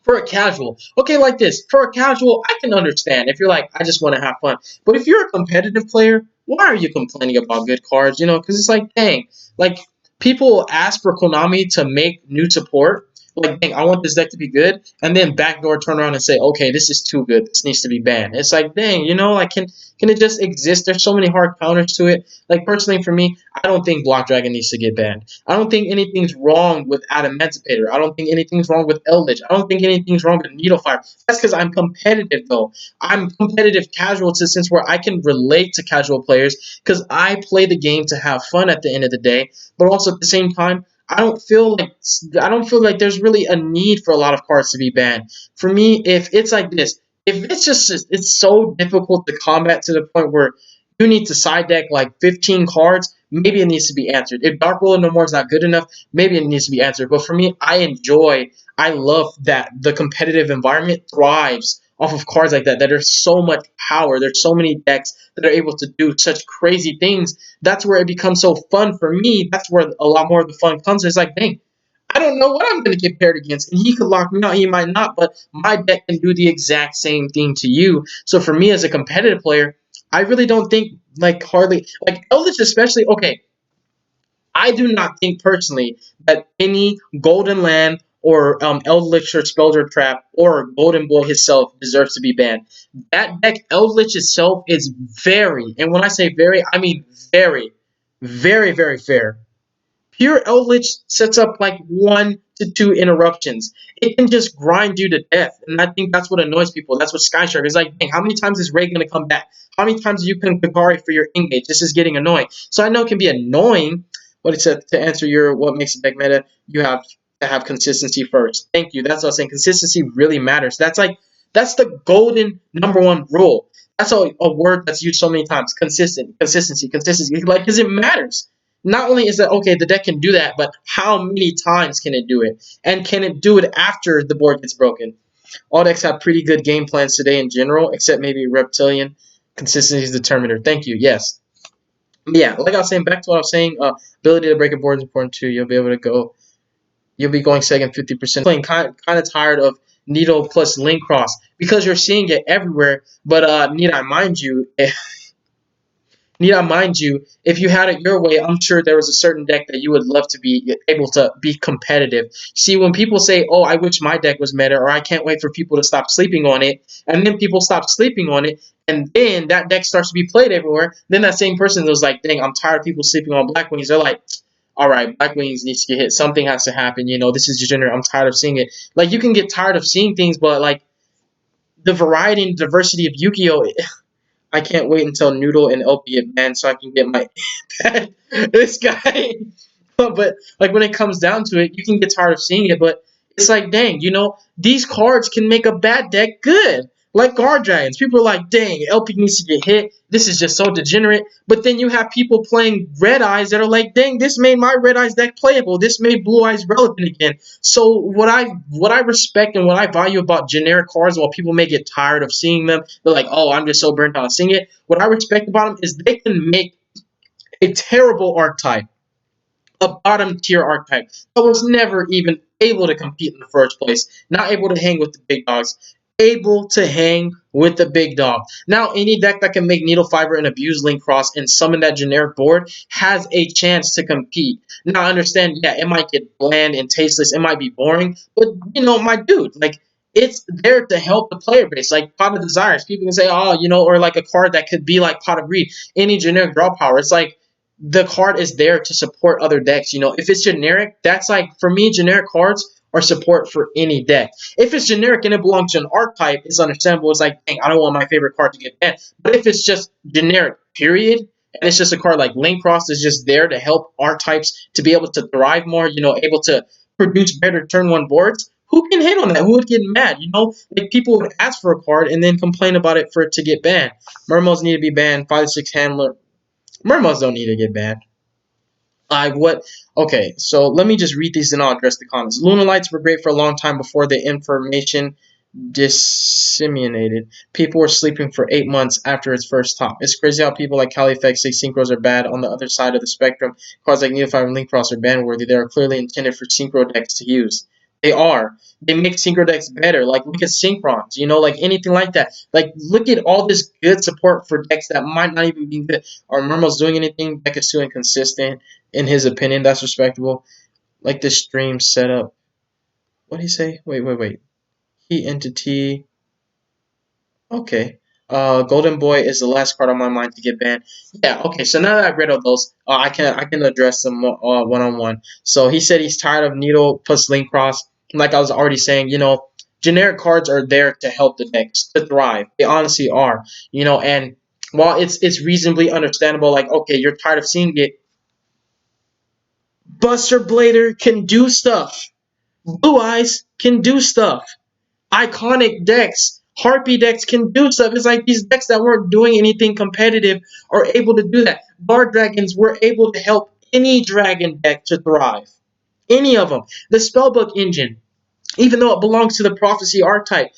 for a casual. Okay, like this. For a casual, I can understand if you're like, I just want to have fun. But if you're a competitive player, why are you complaining about good cards? Because it's like, dang, like, people ask for Konami to make new support. Like, dang, I want this deck to be good, and then backdoor turn around and say, okay, this is too good. This needs to be banned. It's like, dang, like, can it just exist? There's so many hard counters to it. Like, personally, for me, I don't think Block Dragon needs to get banned. I don't think anything's wrong with Adamantipator. I don't think anything's wrong with Eldritch. I don't think anything's wrong with Needlefire. That's because I'm competitive, though. I'm competitive casual to the sense where I can relate to casual players, because I play the game to have fun at the end of the day. But also at the same time, I don't feel like there's really a need for a lot of cards to be banned. For me, if it's like this, if it's just it's so difficult to combat to the point where you need to side deck like 15 cards, maybe it needs to be answered. If Dark Ruler No More is not good enough, maybe it needs to be answered. But for me, I love that the competitive environment thrives off of cards like that. That there's so much power. There's so many decks that are able to do such crazy things. That's where it becomes so fun for me. That's where a lot more of the fun comes. It's like, dang, I don't know what I'm going to get paired against. And he could lock me out. He might not, but my deck can do the exact same thing to you. So for me as a competitive player, I really don't think like hardly like Eldritch especially. Okay, I do not think personally that any Golden Land or Eldritch or Spellder Trap or Golden Boy himself deserves to be banned. That deck, Eldritch itself, is very, and when I say very, I mean very, very, very fair. Pure Eldritch sets up like 1 to 2 interruptions. It can just grind you to death, and I think that's what annoys people. That's what Skyshark is like. Dang, how many times is Ray gonna come back? How many times you can Kagari for your engage? This is getting annoying. So I know it can be annoying, but it's to answer your what makes a deck meta. You have to have consistency first. Thank you. That's what I'm saying. Consistency really matters. That's the golden #1 rule. That's a word that's used so many times. Consistency. Like, because it matters. Not only is that okay, the deck can do that, but how many times can it do it? And can it do it after the board gets broken? All decks have pretty good game plans today in general, except maybe Reptilian. Consistency is the determiner. Thank you. Yes. Yeah, like I was saying, back to what I was saying, ability to break a board is important too. You'll be able to go. You'll be going second 50%. Playing kind of tired of Needle plus Link Cross because you're seeing it everywhere. But need I mind you, if you had it your way, I'm sure there was a certain deck that you would love to be able to be competitive. See, when people say, oh, I wish my deck was meta, or I can't wait for people to stop sleeping on it, and then people stop sleeping on it, and then that deck starts to be played everywhere, then that same person was like, dang, I'm tired of people sleeping on Black Wings. They're like, all right, Black Wings needs to get hit. Something has to happen. This is degenerate. I'm tired of seeing it. Like, you can get tired of seeing things, but, like, the variety and diversity of Yu-Gi-Oh! I can't wait until Noodle and LP get banned so I can get my this guy. But like when it comes down to it, you can get tired of seeing it, but it's like, dang, these cards can make a bad deck good. Like Guard Dragons. People are like, dang, LP needs to get hit. This is just so degenerate. But then you have people playing Red Eyes that are like, dang, this made my Red Eyes deck playable. This made Blue Eyes relevant again. So what I respect and what I value about generic cards, while people may get tired of seeing them, they're like, oh, I'm just so burnt out on seeing it. What I respect about them is they can make a terrible archetype a bottom tier archetype that was never even able to compete in the first place, not able to hang with the big dogs, able to hang with the big dog. Now, any deck that can make Needle Fiber and abuse Link Cross and summon that generic board has a chance to compete. Now, I understand, yeah, it might get bland and tasteless, it might be boring, but my dude, like, it's there to help the player base, like Pot of Desires. People can say, oh, or like a card that could be like Pot of Greed, any generic draw power. It's like the card is there to support other decks. If it's generic, that's like, for me, generic cards are support for any deck. If it's generic and it belongs to an archetype, it's understandable. It's like, dang, I don't want my favorite card to get banned. But if it's just generic, period, and it's just a card like Link Cross is just there to help archetypes to be able to thrive more, able to produce better turn one boards, who can hate on that? Who would get mad? Like people would ask for a card and then complain about it for it to get banned. Mermos need to be banned. 5-6 handler. Mermos don't need to get banned. What? Okay, so let me just read these and I'll address the comments. Lunar Lights were great for a long time before the information disseminated. People were sleeping for 8 months after its first top. It's crazy how people like Califax say synchros are bad. On the other side of the spectrum, cards like Neophyte and Link Cross are ban-worthy. They are clearly intended for synchro decks to use. They are. They make synchro decks better. Like, look at Synchrons, like anything like that. Like, look at all this good support for decks that might not even be good. Are Murmos doing anything? Deck is too inconsistent, in his opinion. That's respectable. Like this stream setup. What did he say? Wait. Key entity. Okay. Golden Boy is the last card on my mind to get banned. Yeah, okay, so now that I've read all those, I can address them one-on-one. So he said he's tired of Needle plus Link Cross. Like I was already saying, generic cards are there to help the decks to thrive. They honestly are. And while it's reasonably understandable, like, okay, you're tired of seeing it, Buster Blader can do stuff. Blue Eyes can do stuff. Iconic decks, Harpy decks can do stuff. It's like these decks that weren't doing anything competitive are able to do that. Guard Dragons were able to help any dragon deck to thrive. Any of them. The Spellbook engine, even though it belongs to the Prophecy archetype,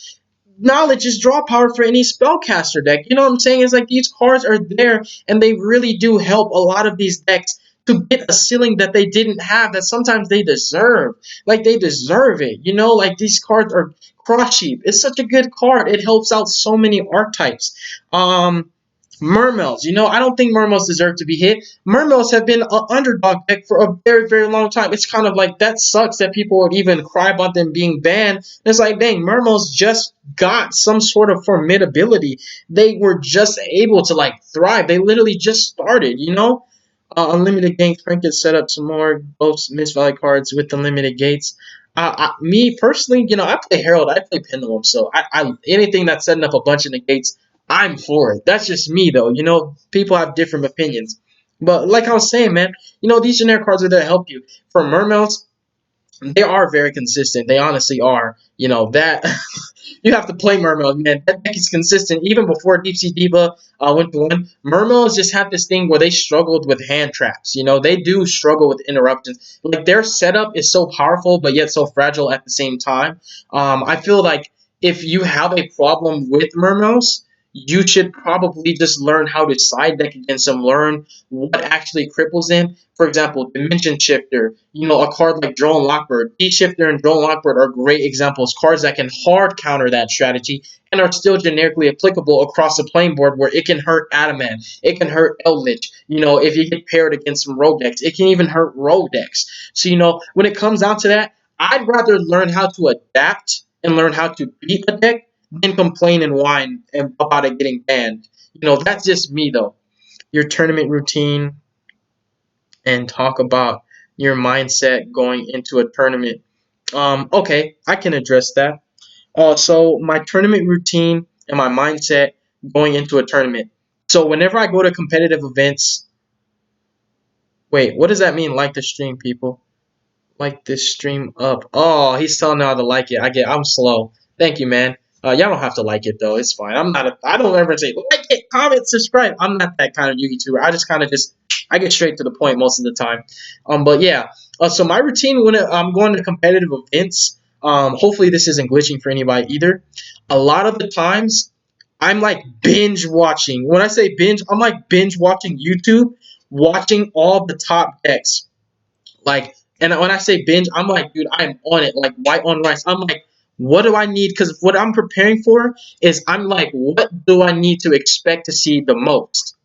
knowledge is draw power for any spellcaster deck. You know what I'm saying? It's like these cards are there and they really do help a lot of these decks to get a ceiling that they didn't have that sometimes they deserve. Like they deserve it. You know, like these cards are Cross Sheep. It's such a good card. It helps out so many archetypes. Mermails. You know, I don't think Mermails deserve to be hit. Mermails have been an underdog deck for a very, very long time. It's kind of like that sucks that people would even cry about them being banned. It's like, dang, Mermails just got some sort of formidability. They were just able to like thrive. They literally just started, you know? Unlimited gates. Frank has set up some more both Miss Valley cards with unlimited gates. Me personally, you know, I play Herald, I play Pendulum, so I anything that's setting up a bunch of negates, I'm for it. That's just me, though. You know, people have different opinions. But like I was saying, man, you know, these generic cards are there to help you. For Mermails, they are very consistent. They honestly are. You know, that you have to play Mermail, man. That deck is consistent. Even before Deep Sea Diva went to one, Mermails just have this thing where they struggled with hand traps. You know, they do struggle with interruptions. Like their setup is so powerful, but yet so fragile at the same time. I feel like if you have a problem with Mermails, you should probably just learn how to side deck against them, learn what actually cripples them. For example, Dimension Shifter, you know, a card like Drone Lockbird. D-Shifter and Drone Lockbird are great examples, cards that can hard counter that strategy and are still generically applicable across the playing board where it can hurt Adamant, it can hurt Eldritch. You know, if you get paired against some rogue decks, it can even hurt rogue decks. So, you know, when it comes down to that, I'd rather learn how to adapt and learn how to beat a deck than complain and whine about it getting banned. You know, that's just me, though. Your tournament routine and talk about your mindset going into a tournament. Okay, I can address that. So my tournament routine and my mindset going into a tournament. So whenever I go to competitive events, wait, what does that mean? Like the stream, people. Like this stream up. Oh, he's telling me how to like it. I'm slow. Thank you, man. Y'all don't have to like it though. It's fine. I don't ever say like it, comment, subscribe. I'm not that kind of YouTuber. I just kind of just I get straight to the point most of the time. But yeah. So my routine when I'm going to competitive events. Hopefully this isn't glitching for anybody either. A lot of the times I'm like binge watching. When I say binge, I'm like binge watching YouTube, watching all the top decks like, and when I say binge, I'm like, dude, I'm on it, like white on rice. I'm like, what do I need? Because what I'm preparing for is I'm like, what do I need to expect to see the most?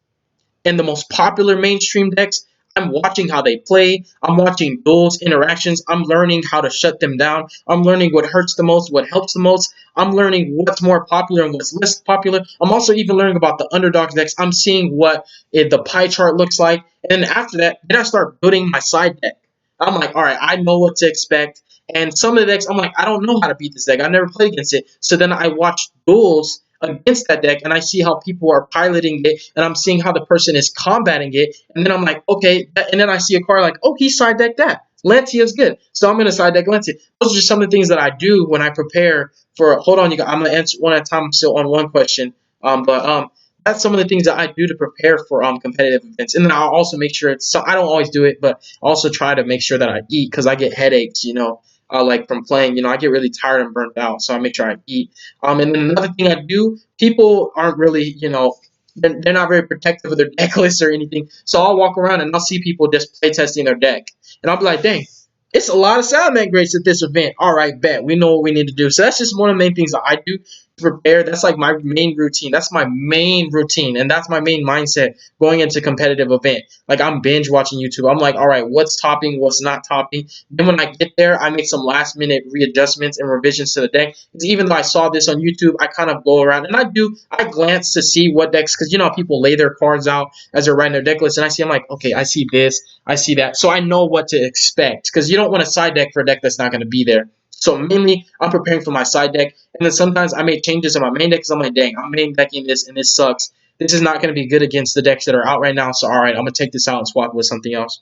In the most popular mainstream decks, I'm watching how they play. I'm watching duels, interactions. I'm learning how to shut them down. I'm learning what hurts the most, what helps the most. I'm learning what's more popular and what's less popular. I'm also even learning about the underdog decks. I'm seeing what the pie chart looks like. And then after that, then I start building my side deck. I'm like, all right, I know what to expect. And some of the decks, I'm like, I don't know how to beat this deck. I never played against it. So then I watch duels against that deck and I see how people are piloting it and I'm seeing how the person is combating it. And then I'm like, okay. And then I see a card like, oh, he side decked that. Lancia is good. So I'm going to side deck Lancia. Those are just some of the things that I do when I prepare for. Hold on, you guys. I'm going to answer one at a time. I'm still on one question. But that's some of the things that I do to prepare for competitive events. And then I'll also make sure it's. So I don't always do it, but I also try to make sure that I eat because I get headaches, you know, like from playing. You know, I get really tired and burnt out, so I make sure I eat. And then another thing I do, people aren't really, you know, they're not very protective of their deck list or anything. So I'll walk around and I'll see people just play testing their deck, and I'll be like, dang. It's a lot of Salamander grates at this event. All right, bet. We know what we need to do. So that's just one of the main things that I do prepare. That's like my main routine. That's my main routine, and that's my main mindset going into competitive event. Like I'm binge watching YouTube. I'm like, all right, what's topping, what's not topping. Then when I get there, I make some last minute readjustments and revisions to the deck. Because even though I saw this on YouTube, I kind of go around and I glance to see what decks, because you know people lay their cards out as they're writing their deck list, and I see I'm like, okay, I see this, I see that, so I know what to expect. Because you don't want to side deck for a deck that's not going to be there. So mainly, I'm preparing for my side deck, and then sometimes I make changes in my main deck because I'm like, dang, I'm main decking this, and this sucks. This is not going to be good against the decks that are out right now. So all right, I'm gonna take this out and swap it with something else.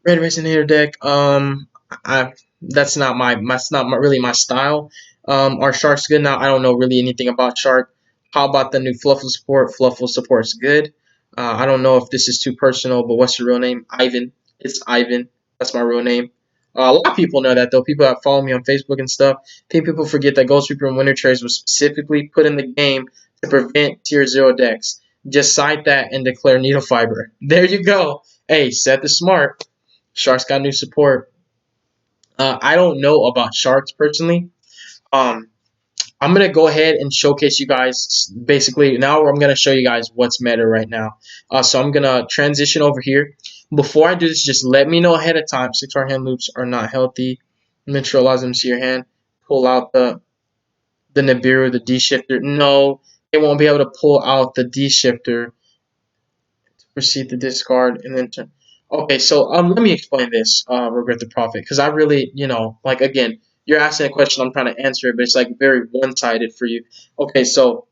Red Resonator deck. I that's not really my style. Are Sharks good now? I don't know really anything about Shark. How about the new Fluffle support? Fluffle support's good. I don't know if this is too personal, but what's your real name? Ivan. It's Ivan. That's my real name. A lot of people know that though. People that follow me on Facebook and stuff. I think people forget that Ghost Reaper and Winter Cherries was specifically put in the game to prevent Tier Zero decks. Just cite that and declare Needle Fiber. There you go. Hey, Seth is smart. Sharks got new support. I don't know about Sharks personally. Um, I'm gonna go ahead and showcase you guys. Basically, now I'm gonna show you guys what's meta right now. So I'm gonna transition over here. Before I do this, just let me know ahead of time. 6-hour hand loops are not healthy. Neutralize them to your hand. Pull out the Nibiru, the D shifter. No, they won't be able to pull out the D shifter. Proceed to discard and then turn. Okay, so let me explain this. Regret the Prophet, because I really, like again, you're asking a question, I'm trying to answer it, but it's like very one-sided for you. Okay, so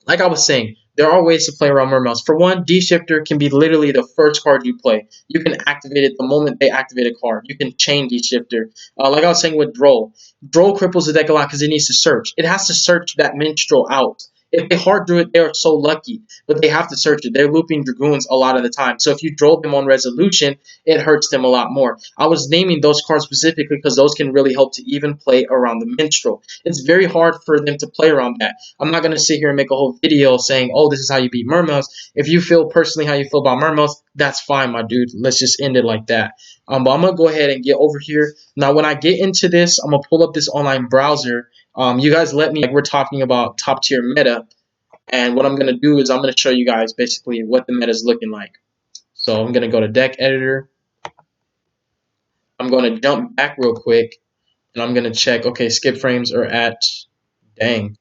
like I was saying, there are ways to play around Mermails. For one, D-Shifter can be literally the first card you play. You can activate it the moment they activate a card. You can chain D-Shifter. Like I was saying with Droll. Droll cripples the deck a lot because it needs to search. It has to search that Minstrel out. If they hard drew it, they are so lucky, but they have to search it. They're looping Dragoons a lot of the time. So if you droll them on Resolution, it hurts them a lot more. I was naming those cards specifically because those can really help to even play around the Minstrel. It's very hard for them to play around that. I'm not going to sit here and make a whole video saying, oh, this is how you beat Mermails. If you feel personally how you feel about Mermails, that's fine, my dude. Let's just end it like that. But I'm going to go ahead and get over here. Now, when I get into this, I'm going to pull up this online browser. You guys let me, like we're talking about top tier meta. And what I'm going to do is I'm going to show you guys basically what the meta is looking like. So I'm going to go to deck editor. I'm going to jump back real quick. And I'm going to check, okay, skip frames are at, dang,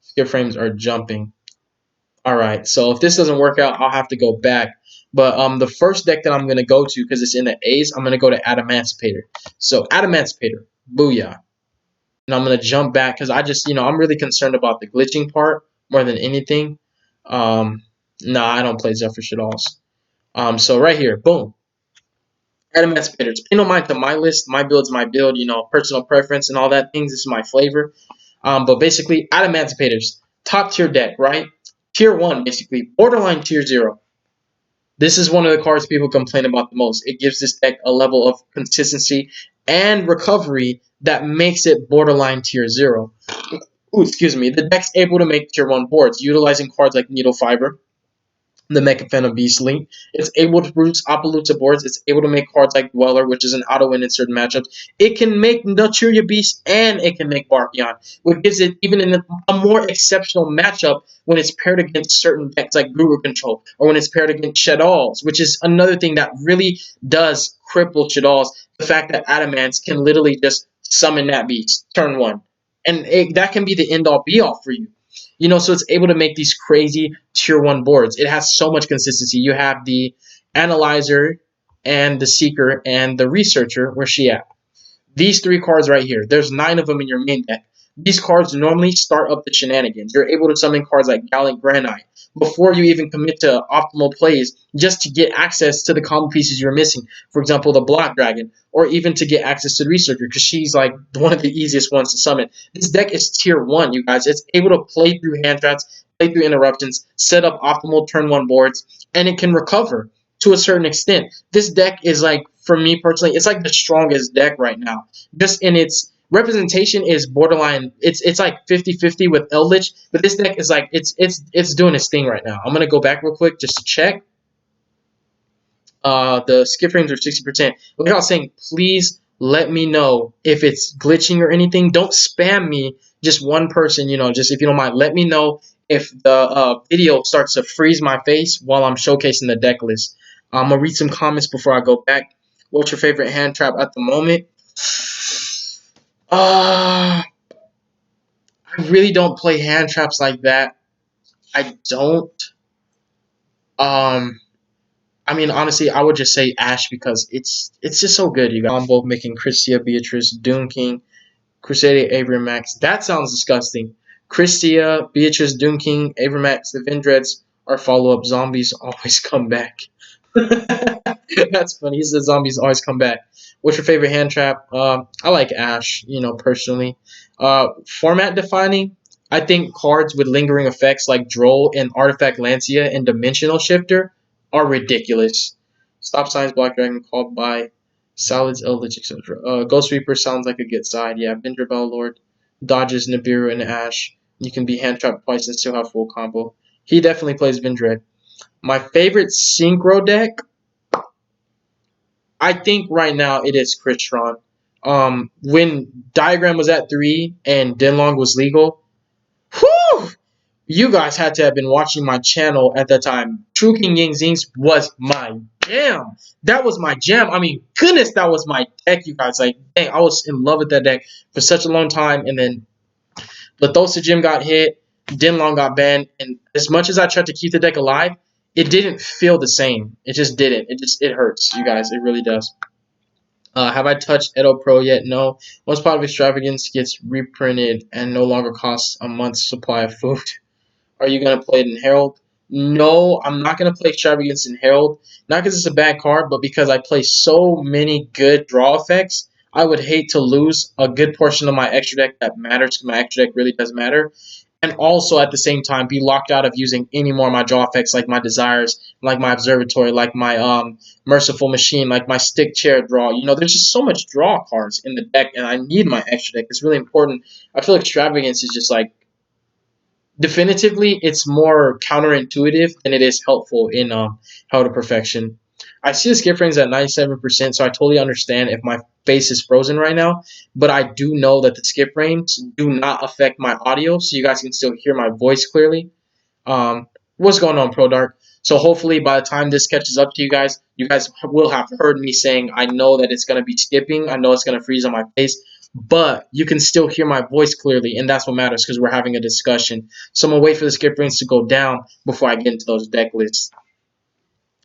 skip frames are jumping. All right, so if this doesn't work out, I'll have to go back. But the first deck that I'm going to go to, because it's in the A's, I'm going to go to Adamantipator. So Adamantipator, booyah. And I'm going to jump back because I just, I'm really concerned about the glitching part more than anything. Nah, I don't play Zephyr shit alls. So right here, boom. Adamantipator. Pay no mind to my list. My build's my build, personal preference and all that things. This is my flavor. But basically, Adamantipator's top tier deck, right? Tier 1, basically. Borderline tier 0. This is one of the cards people complain about the most. It gives this deck a level of consistency and recovery that makes it borderline tier 0. Ooh, excuse me. The deck's able to make tier 1 boards, utilizing cards like Needle Fiber, the Mechaphantom Beast Link. It's able to produce Appaloosa boards. It's able to make cards like Dweller, which is an auto-win in certain matchups. It can make Naturia Beast and it can make Barkion, which gives it even in a more exceptional matchup when it's paired against certain decks like Guru Control or when it's paired against Shaddolls, which is another thing that really does cripple Shaddolls. The fact that Adamants can literally just summon that beast turn 1. And that can be the end-all be-all for you. So it's able to make these crazy tier 1 boards. It has so much consistency. You have the analyzer and the seeker and the researcher. Where's she at? These 3 cards right here. There's 9 of them in your main deck. These cards normally start up the shenanigans. You're able to summon cards like Gallant Granite before you even commit to optimal plays just to get access to the combo pieces you're missing. For example, the Block Dragon, or even to get access to the Researcher because she's like one of the easiest ones to summon. This deck is tier 1, you guys. It's able to play through hand traps, play through interruptions, set up optimal turn 1 boards, and it can recover to a certain extent. This deck is like, for me personally, it's like the strongest deck right now. Just in its representation is borderline. It's like 50-50 with Eldritch, but this deck is like it's doing its thing right now. I'm gonna go back real quick just to check. The skip frames are 60%. Like I was saying, please let me know if it's glitching or anything. Don't spam me. Just one person, just if you don't mind, let me know if the video starts to freeze my face while I'm showcasing the deck list. I'm gonna read some comments before I go back. What's your favorite hand trap at the moment? I really don't play hand traps like that. I don't. Um, I mean, honestly, I would just say Ash because it's just so good. You got combo making Christia, Beatrice, Doom King, Crusader, Abramax. That sounds disgusting. Christia, Beatrice, Doom King, Abramax, the Vendreads are follow-up zombies always come back. That's funny. He said zombies always come back. What's your favorite hand trap? I like Ash, personally. Format defining. I think cards with lingering effects like Droll and Artifact Lancia and Dimensional Shifter are ridiculous. Stop signs, Black Dragon, called by Salads, Eldritch, etc. Ghost Reaper sounds like a good side. Yeah, Bindra Lord dodges Nibiru and Ash. You can be hand trapped twice and still have full combo. He definitely plays Vindred. My favorite synchro deck, I think right now it is Crystron. When Diagram was at 3 and Denlong was legal, whew, you guys had to have been watching my channel at that time. True King Yang Zings was my jam. That was my jam. I mean, goodness, that was my deck, you guys. Like, dang, I was in love with that deck for such a long time. And then Lithosa Gym got hit, Denlong got banned, and as much as I tried to keep the deck alive, it didn't feel the same. It just didn't. It hurts, you guys. It really does. Have I touched Edo Pro yet? No. Most part of Extravagance gets reprinted and no longer costs a month's supply of food. Are you going to play it in Herald? No, I'm not going to play Extravagance in Herald. Not because it's a bad card, but because I play so many good draw effects. I would hate to lose a good portion of my extra deck that matters, because my extra deck really does matter. And also at the same time be locked out of using any more of my draw effects like my Desires, like my Observatory, like my Merciful Machine, like my Stick Chair draw. There's just so much draw cards in the deck, and I need my extra deck. It's really important. I feel Extravagance is just like, definitively, it's more counterintuitive than it is helpful in Hell to Perfection. I see the skip frames at 97%, so I totally understand if my face is frozen right now. But I do know that the skip frames do not affect my audio, so you guys can still hear my voice clearly. What's going on, Pro Dark? So hopefully by the time this catches up to you guys will have heard me saying, I know that it's going to be skipping. I know it's going to freeze on my face. But you can still hear my voice clearly, and that's what matters because we're having a discussion. So I'm going to wait for the skip frames to go down before I get into those deck lists.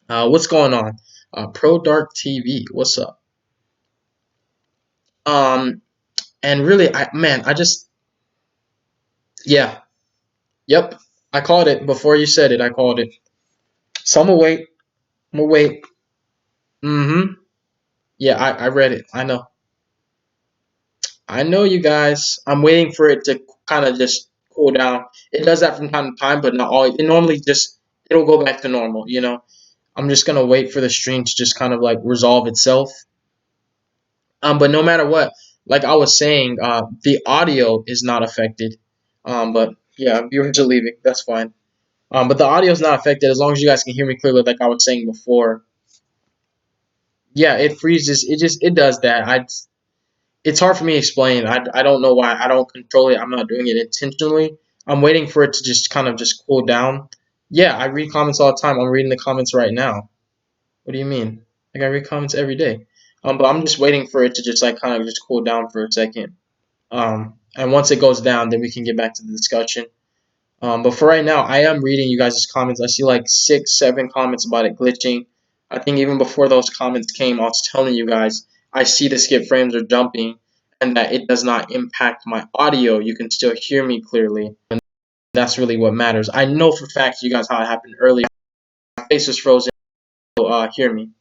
What's going on? Pro Dark TV, what's up? And really, yeah, yep. I called it before you said it. I called it. So I'm going to wait. I'm going to wait. Mm-hmm. Yeah, I read it. I know. I know, you guys. I'm waiting for it to kind of just cool down. It does that from time to time, but not all. It normally it'll go back to normal. I'm just gonna wait for the stream to just kind of like resolve itself. But no matter what, like I was saying, the audio is not affected. But yeah, viewers are leaving. That's fine. But the audio is not affected as long as you guys can hear me clearly, like I was saying before. Yeah, it freezes. It does that. It's hard for me to explain. I don't know why. I don't control it. I'm not doing it intentionally. I'm waiting for it to just kind of just cool down. Yeah, I read comments all the time. I'm reading the comments right now. What do you mean? Like I read comments every day. But I'm just waiting for it to just like kind of just cool down for a second. And once it goes down, then we can get back to the discussion. But for right now, I am reading you guys' comments. I see like 6, 7 comments about it glitching. I think even before those comments came, I was telling you guys, I see the skip frames are jumping and that it does not impact my audio. You can still hear me clearly. And that's really what matters. I know for a fact you guys how it happened earlier. My face was frozen, so hear me.